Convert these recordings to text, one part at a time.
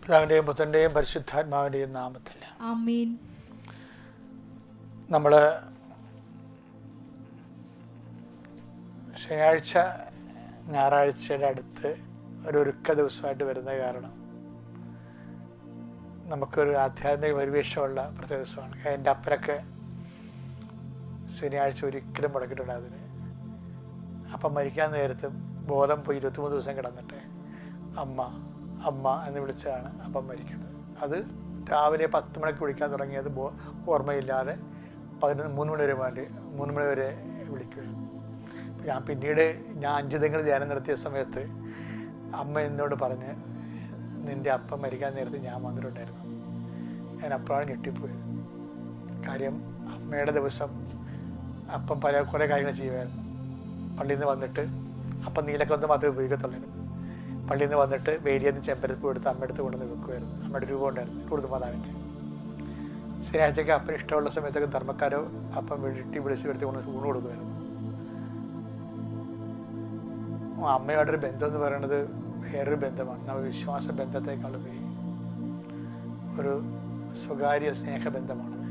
പിതാവിൻ്റെയും പുത്രൻ്റെയും പരിശുദ്ധാത്മാവിൻ്റെയും നാമത്തിൽ ആമേൻ. നമ്മൾ ശനിയാഴ്ച ഞായറാഴ്ചയുടെ അടുത്ത് ഒരു ഒരുക്ക ദിവസമായിട്ട് വരുന്ന കാരണം നമുക്കൊരു ആധ്യാത്മിക പരിവേഷമുള്ള പ്രത്യേക ദിവസമാണ്. എൻ്റെ അപ്പനൊക്കെ ശനിയാഴ്ച ഒരിക്കലും മുടക്കിയിട്ടുണ്ട്. അതിന് അപ്പം മരിക്കാൻ നേരത്തും ബോധം പോയി 23 ദിവസം കിടന്നിട്ട് അമ്മ അമ്മ എന്ന് വിളിച്ചാണ് അപ്പം മരിക്കുന്നത്. അത് രാവിലെ 10 മണിക്ക് വിളിക്കാൻ തുടങ്ങിയത് ഓർമ്മയില്ലാതെ 3 മണി വരെ വിളിക്കുമായിരുന്നു. ഞാൻ പിന്നീട് 5 ദിനങ്ങൾ ധ്യാനം നടത്തിയ സമയത്ത് അമ്മ എന്നോട് പറഞ്ഞ്, നിൻ്റെ അപ്പം മരിക്കാൻ നേരത്ത് ഞാൻ വന്നിട്ടുണ്ടായിരുന്നു. ഞാൻ അപ്പോഴാണ് ഞെട്ടിപ്പോയത്. കാര്യം അമ്മയുടെ ദിവസം അപ്പം കുറേ കാര്യങ്ങൾ ചെയ്യുമായിരുന്നു. പള്ളിയിൽ നിന്ന് വന്നിട്ട് അപ്പം നീലക്കൊന്ന് മാത്രമേ ഉപയോഗിക്കത്തുള്ളായിരുന്നു. പള്ളിയിൽ നിന്ന് വന്നിട്ട് വേലിയെന്ന് ചെമ്പരപ്പ് എടുത്ത് അമ്മയെടുത്ത് കൊണ്ടുവന്ന് വെക്കുമായിരുന്നു. അമ്മയുടെ രൂപം ഉണ്ടായിരുന്നു കൊടുത്തു മാതാവിൻ്റെ. ശനിയാഴ്ചയ്ക്ക് അപ്പന് ഇഷ്ടമുള്ള സമയത്തൊക്കെ ധർമ്മക്കാരോ അപ്പം വിളിച്ച് വരുത്തി കൊണ്ട് ഊണ് കൊടുക്കുമായിരുന്നു. അമ്മയോടൊരു ബന്ധം എന്ന് പറയുന്നത് വേറൊരു ബന്ധമാണ്. നമ്മൾ വിശ്വാസ ബന്ധത്തെക്കാളുപരി ഒരു സ്വകാര്യ സ്നേഹബന്ധമാണത്.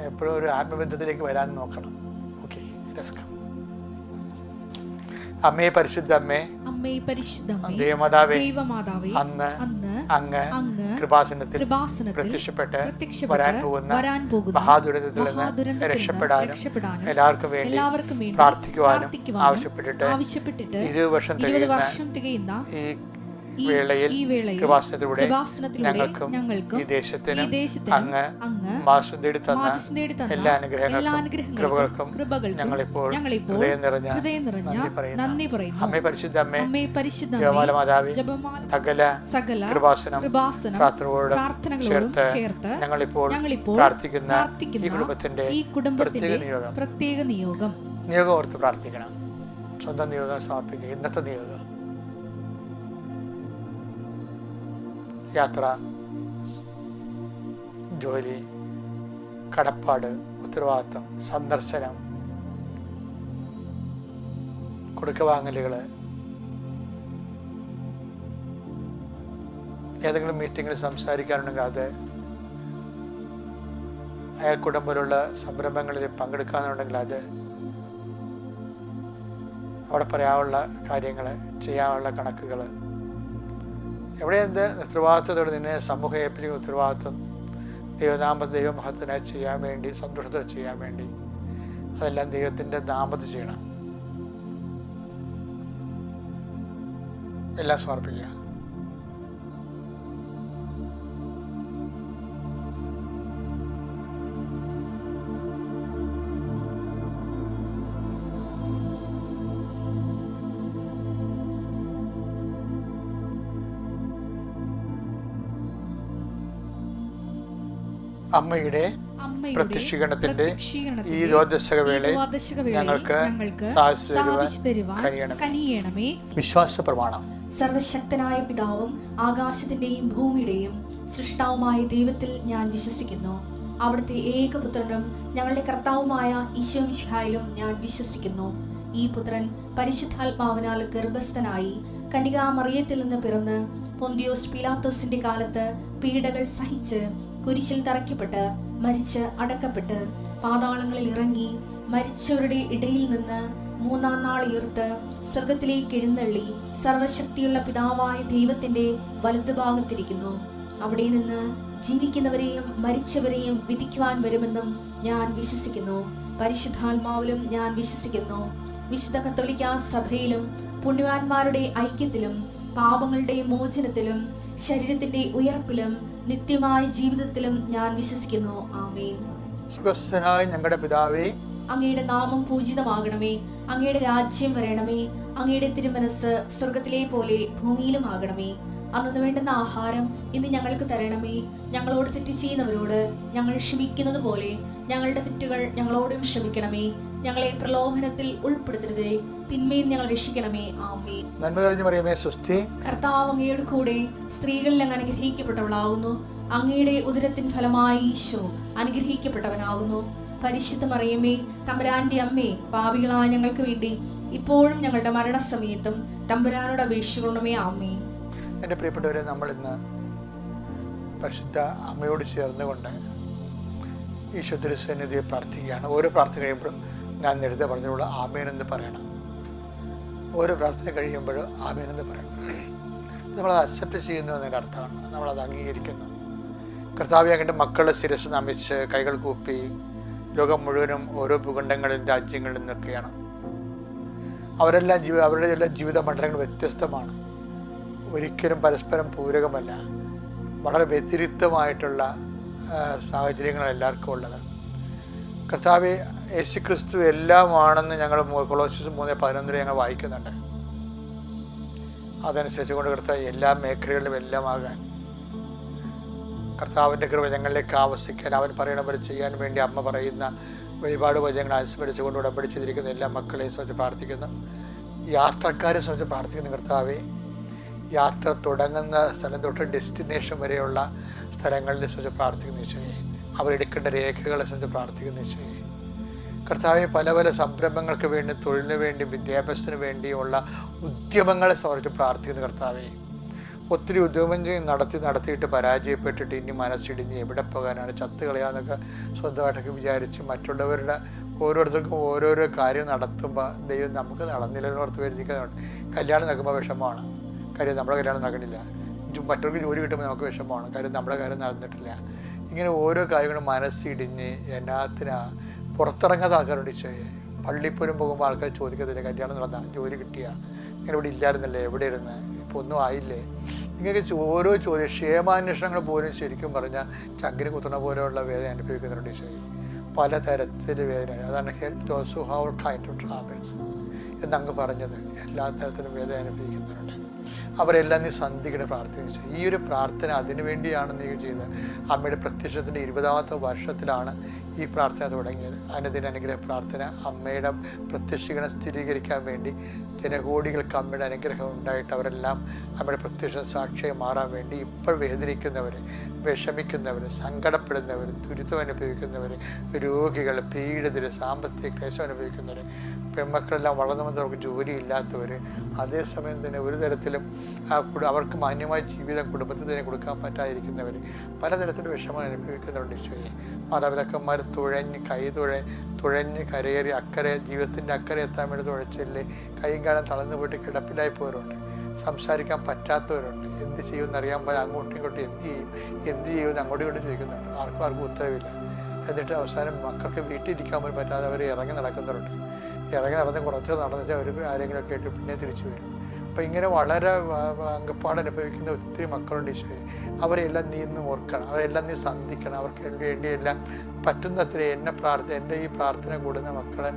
എപ്പോഴും ഒരു ആത്മബന്ധത്തിലേക്ക് വരാൻ നോക്കണം. ഓക്കെ, രസം. അമ്മേ പരിശുദ്ധ അമ്മേ, ദൈവമാതാവേ, അന്ന് അങ്ങ് കൃപാസനത്തിൽ പ്രത്യക്ഷപ്പെട്ട് വരാൻ പോകുന്ന മഹാദുരന്തത്തിൽ നിന്ന് രക്ഷപ്പെടാനും എല്ലാവർക്കും വേണ്ടി പ്രാർത്ഥിക്കുവാനും ആവശ്യപ്പെട്ടിട്ട് 20 വർഷം തികയുന്ന ഈ വേളയിൽ കൃപാസനത്തിലൂടെ ഞങ്ങൾക്കും ഈ ദേശത്തിനും അങ്ങ് മാസം തേടി തന്ന എല്ലാ അനുഗ്രഹങ്ങൾക്കും കൃപകൾക്കും ഞങ്ങളിപ്പോൾ ഹൃദയം നിറഞ്ഞ നന്ദി പറയുന്നു. അമ്മേ പരിശുദ്ധ അമ്മേ, ജപമാല മാതാവേ, സകല കൃപാസനം പ്രാർത്ഥനകളോടും ചേർത്ത് ഞങ്ങളിപ്പോൾ പ്രാർത്ഥിക്കുന്ന ഈ കുടുംബത്തിന്റെ പ്രത്യേക നിയോഗം ഓർത്ത് പ്രാർത്ഥിക്കണം. സ്വന്തം നിയോഗം സമർപ്പിക്കുക. ഇന്നത്തെ നിയോഗം: യാത്ര, ജോലി, കടപ്പാട്, ഉത്തരവാദിത്തം, സന്ദർശനം, കൊടുക്കവാങ്ങലുകൾ, ഏതെങ്കിലും മീറ്റിങ്ങിൽ സംസാരിക്കാനുണ്ടെങ്കിൽ അത്, അയൽക്കുടമ്പിലുള്ള സംരംഭങ്ങളിൽ പങ്കെടുക്കാനുണ്ടെങ്കിൽ അത്, അവിടെ പറയാനുള്ള കാര്യങ്ങൾ, ചെയ്യാനുള്ള കണക്കുകൾ, എവിടെ എന്ത് ഉത്തരവാദിത്വത്തോടെ നിന്നെ സമൂഹം ഏൽപ്പിക്കുന്ന ഉത്തരവാദിത്വം ദൈവമഹത്വത്തിനായി ചെയ്യാൻ വേണ്ടി, സന്തോഷത്തോടെ ചെയ്യാൻ വേണ്ടി, അതെല്ലാം ദൈവത്തിൻ്റെ നാമത്തിൽ ചെയ്യണം. എല്ലാം സമർപ്പിക്കുക. അമ്മയുടെ പ്രത്യക്ഷീകരണത്തിന്റെ ഈ ദ്വാദശക വേളയിൽ ഞങ്ങൾക്ക് സാധിച്ചു തരുവാൻ വിശ്വാസ പ്രമാണം. സർവശക്തനായ പിതാവും ആകാശത്തിന്റെയും ഭൂമിയുടെയും സൃഷ്ടാവുമായ ദൈവത്തിൽ ഞാൻ വിശ്വസിക്കുന്നു. അവിടുത്തെ ഏകപുത്രനും ഞങ്ങളുടെ കർത്താവുമായ ഈശോ മിശിഹായിലും ഞാൻ വിശ്വസിക്കുന്നു. ഈ പുത്രൻ പരിശുദ്ധാത്മാവിനാൽ ഗർഭസ്ഥനായി കന്യകാമറിയത്തിൽ നിന്ന് പിറന്ന് പൊന്തിയോസ് പീലാത്തോസിന്റെ കാലത്ത് പീഡകൾ സഹിച്ച് കുരിശിൽ തറയ്ക്കപ്പെട്ട് മരിച്ച് അടക്കപ്പെട്ട് പാതാളങ്ങളിൽ ഇറങ്ങി മരിച്ചവരുടെ ഇടയിൽ നിന്ന് 3-ാം നാൾ ഉയർത്ത് സ്വർഗത്തിലേക്ക് എഴുന്നള്ളി സർവശക്തിയുള്ള പിതാവായ ദൈവത്തിന്റെ വലതുഭാഗത്തിരിക്കുന്നു. അവിടെ നിന്ന് ജീവിക്കുന്നവരെയും മരിച്ചവരെയും വിധിക്കുവാൻ വരുമെന്നും ഞാൻ വിശ്വസിക്കുന്നു. പരിശുദ്ധാത്മാവിലും ഞാൻ വിശ്വസിക്കുന്നു. വിശുദ്ധ കത്തോലിക്കാ സഭയിലും പുണ്യവാന്മാരുടെ ഐക്യത്തിലും പാപങ്ങളുടെ മോചനത്തിലും ശരീരത്തിന്റെ ഉയർപ്പിലും നിത്യമായ ജീവിതത്തിലും ഞാൻ വിശ്വസിക്കുന്നു. ആമേൻ. സുഖസ്ഥനായ ഞങ്ങളുടെ പിതാവേ, അങ്ങയുടെ നാമം പൂജിതമാകണമേ. അങ്ങയുടെ രാജ്യം വരണമേ. അങ്ങയുടെ തിരുമനസ് സ്വർഗത്തിലെ പോലെ ഭൂമിയിലും ആകണമേ. അന്നു വേണ്ടുന്ന ആഹാരം ഇന്ന് ഞങ്ങൾക്ക് തരണമേ. ഞങ്ങളോട് തെറ്റ് ചെയ്യുന്നവരോട് ഞങ്ങൾ ക്ഷമിക്കുന്നത് പോലെ ഞങ്ങളുടെ തെറ്റുകൾ ഞങ്ങളോടും ക്ഷമിക്കണമേ. ഞങ്ങളെ പ്രലോഭനത്തിൽ ഉൾപ്പെടുത്തരുതേ, തിന്മയിൽ ഞങ്ങൾ രക്ഷിക്കണമേ. ആമേൻ. നന്മ നിറഞ്ഞ മറിയമേ, സ്വസ്തി. കർത്താവ് അങ്ങയുടെ കൂടെ സ്ത്രീകളിൽ അങ്ങ് അനുഗ്രഹിക്കപ്പെട്ടവളാകുന്നു. അങ്ങയുടെ ഉദരത്തിൻ ഫലമായി ഈശോ അനുഗ്രഹിക്കപ്പെട്ടവനാകുന്നു. പരിശുദ്ധ മറിയമേ, തമ്പുരാന്റെ അമ്മേ, പാപികളായ ഞങ്ങൾക്ക് വേണ്ടി ഇപ്പോഴും ഞങ്ങളുടെ മരണസമയത്തും തമ്പുരാനോട് അപേക്ഷിക്കണമേ. ആമേൻ. എൻ്റെ പ്രിയപ്പെട്ടവരെ, നമ്മളിന്ന് പരിശുദ്ധ അമ്മയോട് ചേർന്നുകൊണ്ട് ഈശോ തിരുസന്നിധിയെ പ്രാർത്ഥിക്കുകയാണ്. ഓരോ പ്രാർത്ഥന കഴിയുമ്പോഴും ഞാൻ നേരത്തെ പറഞ്ഞതുപോലെ ആമേനെന്ന് പറയണം. ഓരോ പ്രാർത്ഥന കഴിയുമ്പോഴും ആമേനെന്ന് പറയണം. നമ്മളത് അക്സെപ്റ്റ് ചെയ്യുന്നു എന്നതിൻ്റെ അർത്ഥമാണ്, നമ്മളത് അംഗീകരിക്കുന്നു. കർത്താവേ, അങ്ങയുടെ മക്കളുടെ ശിരസ് നമിച്ച് കൈകൾ കൂപ്പി ലോകം മുഴുവനും ഓരോ ഭൂഖണ്ഡങ്ങളിലും രാജ്യങ്ങളിൽ നിന്നൊക്കെയാണ്. അവരുടെ എല്ലാ ജീവിത മണ്ഡലങ്ങൾ വ്യത്യസ്തമാണ്, ഒരിക്കലും പരസ്പരം പൂരകമല്ല. വളരെ വ്യതിരിക്തമായിട്ടുള്ള സാഹചര്യങ്ങൾ എല്ലാവർക്കും ഉള്ളത്. കർത്താവേ, യേശുക്രിസ്തു എല്ലാമാണെന്ന് ഞങ്ങൾ കൊളോസ്യസ് 3:11 ഞങ്ങൾ വായിക്കുന്നുണ്ട്. അതനുസരിച്ച് കൊണ്ട് കർത്താവ് എല്ലാ മേഖലകളിലും എല്ലാമാകാൻ, കർത്താവിൻ്റെ കൃപ ഞങ്ങളിലേക്ക് ആവസിക്കാൻ, അവൻ പറയണ പോലെ ചെയ്യാൻ വേണ്ടി അമ്മ പറയുന്ന വെളിപാട് വചനങ്ങൾ അനുസ്മരിച്ചുകൊണ്ട് ഉടമ്പടി ചെയ്തിരിക്കുന്ന എല്ലാ മക്കളെയും സംബന്ധിച്ച് പ്രാർത്ഥിക്കുന്നു. യാത്രക്കാരെ സംബന്ധിച്ച് പ്രാർത്ഥിക്കുന്നു. കർത്താവെ, യാത്ര തുടങ്ങുന്ന സ്ഥലം തൊട്ട് ഡെസ്റ്റിനേഷൻ വരെയുള്ള സ്ഥലങ്ങളിലെ സംബന്ധിച്ച് പ്രാർത്ഥിക്കുന്ന ഈശോയെ, അവരെടുക്കേണ്ട രേഖകളെ സംബന്ധിച്ച് പ്രാർത്ഥിക്കുന്ന ഈശോയെ, കർത്താവെ, പല പല സംരംഭങ്ങൾക്ക് വേണ്ടി, തൊഴിലിന് വേണ്ടി, വിദ്യാഭ്യാസത്തിന് വേണ്ടിയുള്ള ഉദ്യമങ്ങളെ സംബന്ധിച്ച് പ്രാർത്ഥിക്കുന്ന കർത്താവെ, ഒത്തിരി ഉദ്യമം നടത്തിയിട്ട് പരാജയപ്പെട്ടിട്ട് ഇനി മനസ്സിടിഞ്ഞ് എവിടെ പോകാനാണ്, ചത്ത് കളയാന്നൊക്കെ സ്വന്തമായിട്ടൊക്കെ വിചാരിച്ച് മറ്റുള്ളവരുടെ ഓരോരുത്തർക്കും ഓരോരോ കാര്യം നടത്തുമ്പോൾ ദൈവം നമുക്ക് നടന്നില്ലെന്ന് ഓർത്ത് വരുത്തിക്കുന്നുണ്ട്. കല്യാണം നടക്കുമ്പോൾ വിഷമമാണ്, കാര്യം നമ്മുടെ കല്യാണം നടക്കണില്ല. മറ്റവർക്ക് ജോലി കിട്ടുമ്പോൾ നമുക്ക് വിഷമമാണ്, കാര്യം നമ്മുടെ കാര്യം നടന്നിട്ടില്ല. ഇങ്ങനെ ഓരോ കാര്യങ്ങളും മനസ്സിടിഞ്ഞ് എന്നാത്തിനാ പുറത്തിറങ്ങാത്ത ആൾക്കാരുണ്ട്. ഈശോയെ, പള്ളിയിൽ പോലും പോകുമ്പോൾ ആൾക്കാർ ചോദിക്കത്തില്ല, കല്യാണം നടന്നാൽ, ജോലി കിട്ടിയ, ഇങ്ങനെ ഇവിടെ ഇല്ലായിരുന്നല്ലേ, എവിടെ ഇരുന്ന്, ഇപ്പോൾ ഒന്നും ആയില്ലേ, ഇങ്ങനെ ഓരോ ചോദ്യം, ക്ഷേമാന്വേഷണങ്ങൾ പോലും ശരിക്കും പറഞ്ഞാൽ ചങ്കിന് കുത്തണ പോലെയുള്ള വേദന അനുഭവിക്കുന്നുണ്ട് ഈശോയെ. പലതരത്തിൽ വേദന. അതാണ് help those who have kind of travels എന്നങ്ങ് പറഞ്ഞത്. എല്ലാ തരത്തിലും വേദന അനുഭവിക്കുന്നുണ്ട്. അവരെല്ലാം നീ സന്ധിക്കണം പ്രാർത്ഥിച്ചു. ഈ ഒരു പ്രാർത്ഥന അതിനു വേണ്ടിയാണ് നീ ചെയ്തത്. അമ്മയുടെ പ്രത്യക്ഷത്തിൻ്റെ 20ാമത്തെ വർഷത്തിലാണ് ഈ പ്രാർത്ഥന തുടങ്ങിയത്. അനുദിന അനുഗ്രഹ പ്രാർത്ഥന, അമ്മയുടെ പ്രത്യക്ഷീകരണം സ്ഥിരീകരിക്കാൻ വേണ്ടി ജനകോടികൾക്ക് അമ്മയുടെ അനുഗ്രഹം ഉണ്ടായിട്ട് അവരെല്ലാം അമ്മയുടെ പ്രത്യക്ഷ സാക്ഷിയായി മാറാൻ വേണ്ടി ഇപ്പോൾ വേദനിക്കുന്നവർ, വിഷമിക്കുന്നവർ, സങ്കടപ്പെടുന്നവർ, ദുരിതം അനുഭവിക്കുന്നവർ, രോഗികൾ, പീഡിതർ, സാമ്പത്തിക ക്ലേശം അനുഭവിക്കുന്നവർ, പെൺമക്കളെല്ലാം വളർന്നു വന്നവർക്ക് ജോലിയില്ലാത്തവർ, അതേസമയം തന്നെ ഒരു തരത്തിലും അവർക്ക് മാന്യമായ ജീവിതം കുടുംബത്തിൽ തന്നെ കൊടുക്കാൻ പറ്റാതിരിക്കുന്നവർ, പലതരത്തിലും വിഷമം അനുഭവിക്കുന്നുണ്ട് ഈശോയെ. മാതാപിതാക്കന്മാർ തുഴഞ്ഞ് കരയേറി അക്കരെ ജീവിതത്തിൻ്റെ അക്കരെ എത്താൻ വേണ്ടി തുഴച്ചില്ലേ, കൈയും കാലം തളർന്നു പോയിട്ട് കിടപ്പിലായി പോയവരുണ്ട്, സംസാരിക്കാൻ പറ്റാത്തവരുണ്ട്, എന്ത് ചെയ്യുമെന്ന് അറിയാൻ പോലെ അങ്ങോട്ടും ഇങ്ങോട്ടും എന്ത് ചെയ്യുമെന്ന് അങ്ങോട്ടും ഇങ്ങോട്ടും ചോദിക്കുന്നുണ്ട്. ആർക്കും ഉത്തരവില്ല. എന്നിട്ട് അവസാനം മക്കൾക്ക് വീട്ടിലിരിക്കാൻ പോലും പറ്റാതെ അവർ ഇറങ്ങി നടക്കുന്നവരുണ്ട്. ഇറങ്ങി നടന്ന് കുറച്ച് നടന്നിട്ട് അവർ ആരെങ്കിലുമൊക്കെ ആയിട്ട് പിന്നെ തിരിച്ചു വരും. അപ്പം ഇങ്ങനെ വളരെ അങ്കപ്പാട് അനുഭവിക്കുന്ന ഒത്തിരി മക്കളുണ്ട് ഈശോയെ. അവരെല്ലാം നീ ഇന്ന് ഓർക്കണം, അവരെല്ലാം നീ സന്ധിക്കണം. അവർക്ക് വേണ്ടിയെല്ലാം പറ്റുന്നത്ര എൻ്റെ ഈ പ്രാർത്ഥന കൂടുന്ന മക്കളെ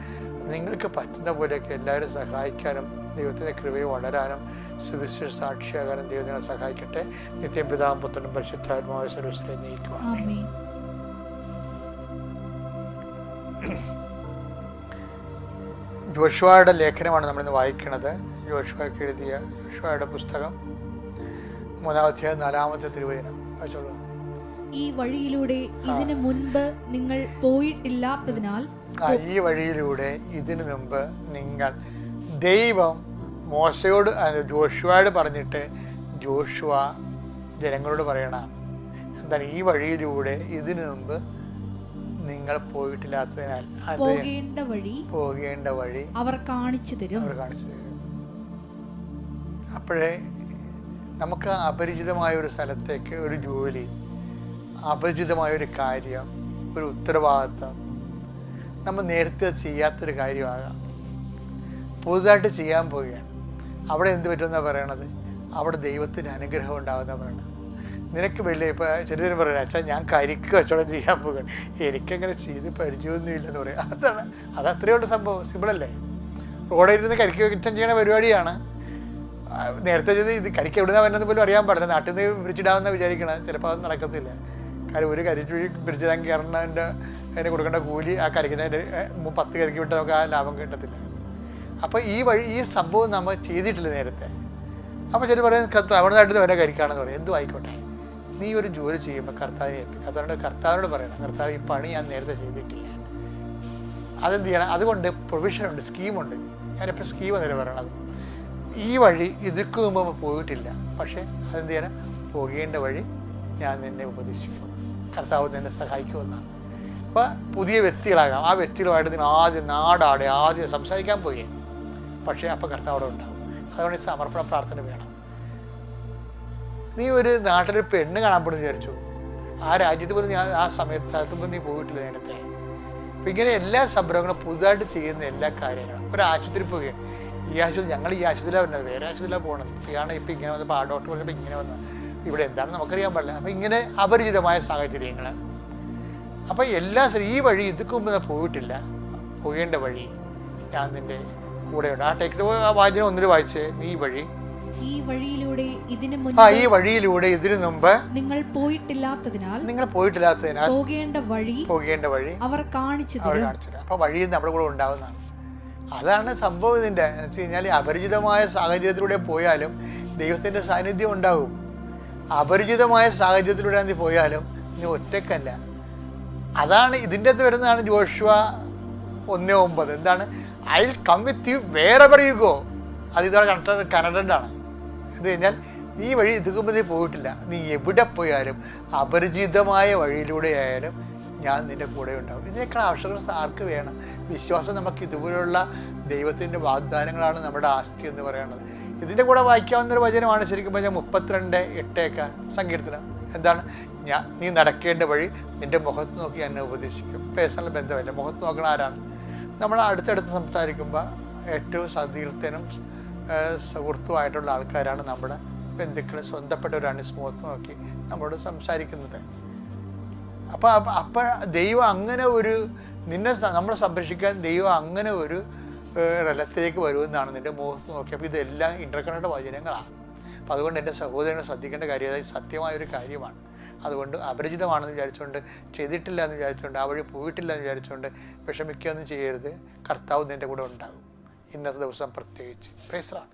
നിങ്ങൾക്ക് പറ്റുന്ന പോലെയൊക്കെ എല്ലാവരും സഹായിക്കാനും ദൈവത്തിൻ്റെ കൃപയെ വളരാനും സുവിശേഷ സാക്ഷിയാകാനും ദൈവം നിങ്ങളെ സഹായിക്കട്ടെ. നിത്യം പിതാവും പുത്രനും പരിശുദ്ധാത്മാവായ സർവ്വസ്വരെ നയിക്കുവാൻ. ജോഷുവയുടെ ലേഖനമാണ് നമ്മളിന്ന് വായിക്കുന്നത്. ജോഷുവയ്ക്ക് എഴുതിയ ജോഷുവയുടെ പുസ്തകം 3-ാം അധ്യായം 4-ാമത്തെ തിരുവചനം വായിച്ചോളൂ. ഈ വഴിയിലൂടെ ഇതിനു മുൻപ് നിങ്ങൾ പോയിട്ടില്ലാത്തതിനാൽ, ഈ വഴിയിലൂടെ ഇതിനു മുമ്പ് നിങ്ങൾ, ദൈവം മോശയോട് ജോഷുവയോട് പറഞ്ഞിട്ട് ജോഷുവ ജനങ്ങളോട് പറയണം എന്താണ്, ഈ വഴിയിലൂടെ ഇതിനു മുമ്പ് നിങ്ങൾ പോയിട്ടില്ലാത്തതിനാൽ പോകേണ്ട വഴി അവർ കാണിച്ചു തരും. അപ്പോഴേ നമുക്ക് അപരിചിതമായ ഒരു സ്ഥലത്തേക്ക് ഒരു ജോലി, അപരിചിതമായൊരു കാര്യം, ഒരു ഉത്തരവാദിത്തം, നമ്മൾ നേരത്തെ ചെയ്യാത്തൊരു കാര്യമാകാം, പുതുതായിട്ട് ചെയ്യാൻ പോവുകയാണ്. അവിടെ എന്ത് പറ്റുമെന്നാണ് പറയണത്? അവിടെ ദൈവത്തിൻ്റെ അനുഗ്രഹം ഉണ്ടാകുന്ന പറയണത്. നിനക്ക് വലിയ ഇപ്പോൾ ചെറിയ പറയുന്നത്, അച്ഛാ ഞാൻ കരിക്ക് കച്ചവടം ചെയ്യാൻ പോകുകയാണ്, എനിക്കങ്ങനെ ചെയ്ത് പരിചയമൊന്നും ഇല്ലെന്ന് പറയാം. അത് അത്രയുള്ള സംഭവം. സിമ്പിളല്ലേ? റോഡിൽ ഇരുന്ന് കരിക്ക് കിറ്റം ചെയ്യണ പരിപാടിയാണ്. നേരത്തെ ചെയ്ത് ഇത് കരിക്ക് എവിടുന്ന വരുന്നത് പോലും അറിയാൻ പാടില്ല. നാട്ടിൽ നിന്ന് പിരിച്ചിടാമെന്ന് വിചാരിക്കണം. ചിലപ്പോൾ അത് നടക്കത്തില്ല. കാര്യം ഒരു കരിക്ക് പിരിച്ചിടാൻ കയറണതിൻ്റെ അതിന് കൊടുക്കേണ്ട കൂലി ആ കരിക്കിൻ്റെ 10 കരിക്ക് വിട്ട് നമുക്ക് ആ ലാഭം കിട്ടത്തില്ല. അപ്പോൾ ഈ സംഭവം നമ്മൾ ചെയ്തിട്ടില്ല നേരത്തെ. അപ്പോൾ ചില പറയുന്നത് അവിടെ നാട്ടിൽ വരെ കരിക്കാണെന്ന് പറയും. എന്തും ആയിക്കോട്ടെ, നീ ഒരു ജോലി ചെയ്യുമ്പോൾ കർത്താവിനെ ഏൽപ്പിക്കും. അതുകൊണ്ട് കർത്താവിനോട് പറയണം, കർത്താവ് ഈ പണി ഞാൻ നേരത്തെ ചെയ്തിട്ടില്ല, അതെന്ത് ചെയ്യണം? അതുകൊണ്ട് പ്രൊവിഷനുണ്ട്, സ്കീമുണ്ട്. ഞാനിപ്പോൾ സ്കീം എന്നല്ല പറയണത്. ഈ വഴി ഇതിക്ക് മുമ്പ് പോയിട്ടില്ല, പക്ഷേ അതെന്ത് ചെയ്യാൻ, പോകേണ്ട വഴി ഞാൻ നിന്നെ ഉപദേശിക്കും, കർത്താവ് നിന്നെ സഹായിക്കുമെന്നാണ്. അപ്പോൾ പുതിയ വ്യക്തികളാകാം, ആ വ്യക്തികളുമായിട്ട് നിങ്ങൾ ആദ്യം സംസാരിക്കാൻ പോയി, പക്ഷേ അപ്പോൾ കർത്താവ് ഉണ്ടാകും. അതുകൊണ്ട് ഈ സമർപ്പണ പ്രാർത്ഥന വേണം. നീ ഒരു നാട്ടിലൊരു പെണ്ണ് കാണാൻ പോലും വിചാരിച്ചു, ആ രാജ്യത്ത് പോലും ഞാൻ ആ സമയത്ത് നീ പോയിട്ടില്ല നേരത്തെ. അപ്പം ഇങ്ങനെ എല്ലാ സംരംഭങ്ങളും പുതുതായിട്ട് ചെയ്യുന്ന എല്ലാ കാര്യങ്ങളും, ഒരു ആശുപത്രി പോവുകയാണ്, ഈ ആശുപത്രിയിലാണ് വരുന്നത്, വേറെ ആശുപത്രിയിലാണ് പോകുന്നത്, ഇപ്പം ഇങ്ങനെ വന്നപ്പോൾ ആ ഡോക്ടർ പറഞ്ഞപ്പോൾ ഇങ്ങനെ വന്നത്, ഇവിടെ എന്താണെന്ന് നമുക്കറിയാൻ പാടില്ല. അപ്പം ഇങ്ങനെ അപരിചിതമായ സാഹചര്യങ്ങൾ. അപ്പം ഈ വഴി ഇതിക്ക് മുമ്പ് ഞാൻ പോയിട്ടില്ല, പോകേണ്ട വഴി ഞാൻ നിൻ്റെ കൂടെയുണ്ട്. ആ ടെക്സ്റ്റ് വാചനം ഒന്നിന് വായിച്ചേ. ഈ വഴിയിലൂടെ ഇതിനു മുമ്പ് നിങ്ങൾ പോയിട്ടില്ലാത്തതിനാൽ പോകേണ്ട വഴി അവർ കാണിച്ചു തരും. അപ്പൊ വഴി നമ്മുടെ കൂടെ ഉണ്ടാവുന്നതാണ്. അതാണ് സംഭവം. ഇതിന്റെ എന്ന് വെച്ച് കഴിഞ്ഞാൽ അപരിചിതമായ സാഹചര്യത്തിലൂടെ പോയാലും ദൈവത്തിന്റെ സാന്നിധ്യം ഉണ്ടാവും. അപരിചിതമായ സാഹചര്യത്തിലൂടെ നീ പോയാലും നീ ഒറ്റക്കല്ല. അതാണ് ഇതിൻ്റെ അകത്ത് വരുന്നതാണ് ജോഷുവ 1:9. എന്താണ്? I will come with you wherever you go. അത് ഇതോടെ കണക്റ്റഡ് ആണ്. എന്ന് കഴിഞ്ഞാൽ ഈ വഴി ഇതിക്കുമ്പോൾ നീ പോയിട്ടില്ല, നീ എവിടെ പോയാലും അപരിചിതമായ വഴിയിലൂടെ ആയാലും ഞാൻ നിൻ്റെ കൂടെ ഉണ്ടാവും. ഇതിനേക്കാൾ ആവശ്യകത ആർക്ക് വേണം? വിശ്വാസം. നമുക്ക് ഇതുപോലുള്ള ദൈവത്തിൻ്റെ വാഗ്ദാനങ്ങളാണ് നമ്മുടെ ആസ്തി എന്ന് പറയുന്നത്. ഇതിൻ്റെ കൂടെ വായിക്കാവുന്നൊരു വചനമാണ് ശരിക്കും പറഞ്ഞാൽ 32:8 സങ്കീർത്തനം. എന്താണ്? നീ നടക്കേണ്ട വഴി നിൻ്റെ മുഖത്ത് നോക്കി എന്നെ ഉപദേശിക്കും. പേഴ്സണൽ ബന്ധമല്ല, മുഖത്ത് നോക്കണ ആരാണ്? നമ്മൾ അടുത്തടുത്ത് സംസാരിക്കുമ്പോൾ ഏറ്റവും സതീർത്ഥനും സുഹൃത്തുമായിട്ടുള്ള ആൾക്കാരാണ് നമ്മുടെ ബന്ധുക്കൾ, സ്വന്തപ്പെട്ടവരാണ്. മുഖത്ത് നോക്കി നമ്മളോട് സംസാരിക്കുന്നത്. അപ്പോൾ ദൈവം അങ്ങനെ നമ്മളെ സംരക്ഷിക്കാൻ ദൈവം അങ്ങനെ ഒരു റലത്തിലേക്ക് വരുമെന്നാണ് നിൻ്റെ മുഖത്ത് നോക്കി. അപ്പോൾ ഇതെല്ലാം ഇൻ്റർകണക്റ്റഡ് വചനങ്ങളാണ്. അപ്പോൾ അതുകൊണ്ട് എൻ്റെ സഹോദരനെ ശ്രദ്ധിക്കേണ്ട കാര്യം അതായത് സത്യമായൊരു കാര്യമാണ്. അതുകൊണ്ട് അപരിചിതമാണെന്ന് വിചാരിച്ചുകൊണ്ട്, ചെയ്തിട്ടില്ല എന്ന് വിചാരിച്ചുകൊണ്ട്, ആ വഴി പോയിട്ടില്ല എന്ന് വിചാരിച്ചുകൊണ്ട് വിഷമിക്കുകയൊന്നും ചെയ്യരുത്. കർത്താവ് നിൻ്റെ കൂടെ ഉണ്ടാകും, ഇന്നത്തെ ദിവസം പ്രത്യേകിച്ച്. Praise the Lord.